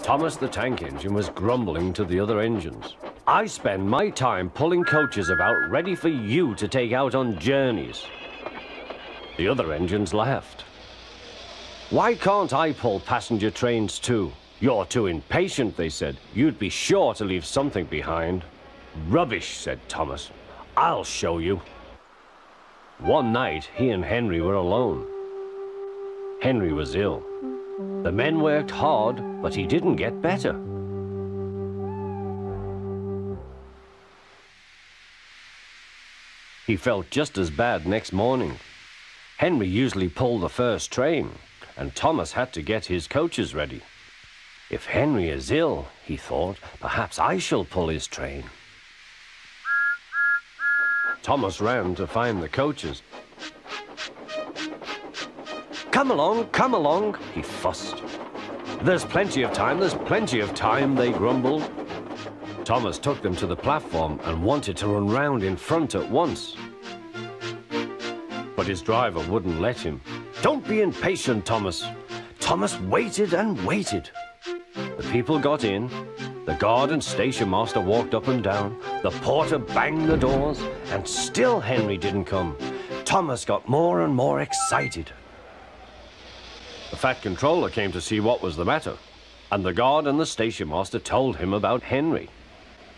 Thomas the tank engine was grumbling to the other engines. I spend my time pulling coaches about ready for you to take out on journeys. The other engines laughed. Why can't I pull passenger trains too? You're too impatient, they said. You'd be sure to leave something behind. Rubbish, said Thomas. I'll show you. One night, he and Henry were alone. Henry was ill. The men worked hard, but he didn't get better. He felt just as bad next morning. Henry usually pulled the first train, and Thomas had to get his coaches ready. If Henry is ill, he thought, perhaps I shall pull his train. Thomas ran to find the coaches. Come along, he fussed. There's plenty of time, they grumbled. Thomas took them to the platform and wanted to run round in front at once. But his driver wouldn't let him. Don't be impatient, Thomas. Thomas waited and waited. The people got in. The guard and station master walked up and down. The porter banged the doors, and still Henry didn't come. Thomas got more and more excited. The fat controller came to see what was the matter, and the guard and the station master told him about Henry.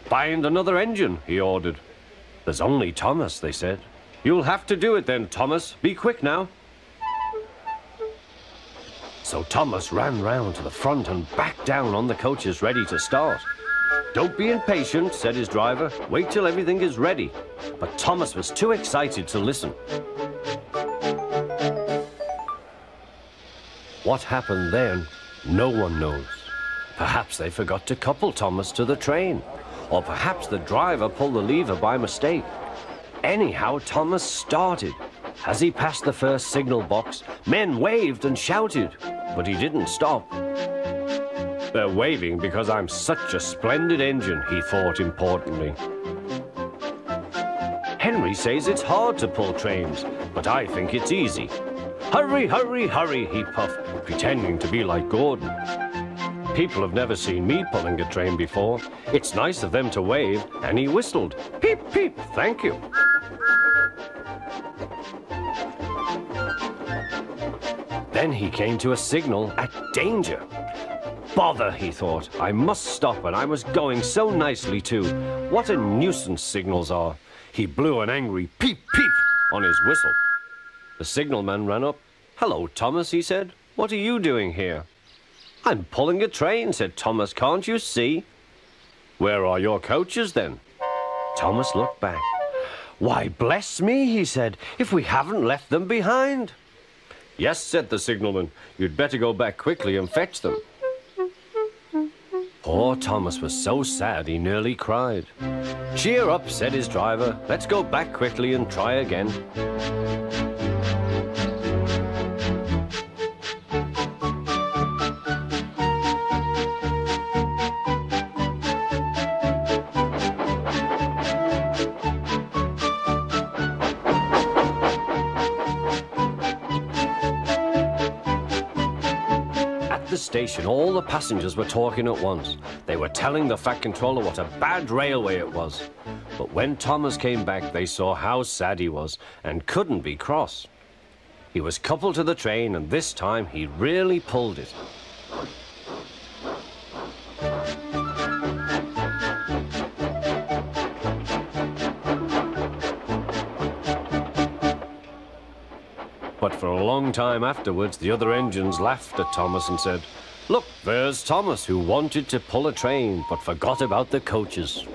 Find another engine, he ordered. There's only Thomas, they said. You'll have to do it then, Thomas. Be quick now. So Thomas ran round to the front and back down on the coaches ready to start. Don't be impatient, said his driver. Wait till everything is ready. But Thomas was too excited to listen. What happened then, no one knows. Perhaps they forgot to couple Thomas to the train. Or perhaps the driver pulled the lever by mistake. Anyhow, Thomas started. As he passed the first signal box, men waved and shouted, but he didn't stop. They're waving because I'm such a splendid engine, he thought importantly. Henry says it's hard to pull trains, but I think it's easy. Hurry, hurry, hurry, he puffed, pretending to be like Gordon. People have never seen me pulling a train before. It's nice of them to wave, and he whistled. Peep, peep, thank you. Then he came to a signal at danger. Bother, he thought. I must stop, and I was going so nicely too. What a nuisance signals are. He blew an angry peep, peep on his whistle. The signalman ran up. Hello, Thomas, he said. What are you doing here? I'm pulling a train, said Thomas. Can't you see? Where are your coaches, then? Thomas looked back. Why, bless me, he said, if we haven't left them behind. Yes, said the signalman. You'd better go back quickly and fetch them. Poor Thomas was so sad he nearly cried. Cheer up, said his driver. Let's go back quickly and try again. Station, all the passengers were talking at once. They were telling the fat controller what a bad railway it was. But when Thomas came back, they saw how sad he was and couldn't be cross. He was coupled to the train, and this time he really pulled it. But for a long time afterwards, the other engines laughed at Thomas and said, Look, there's Thomas, who wanted to pull a train, but forgot about the coaches.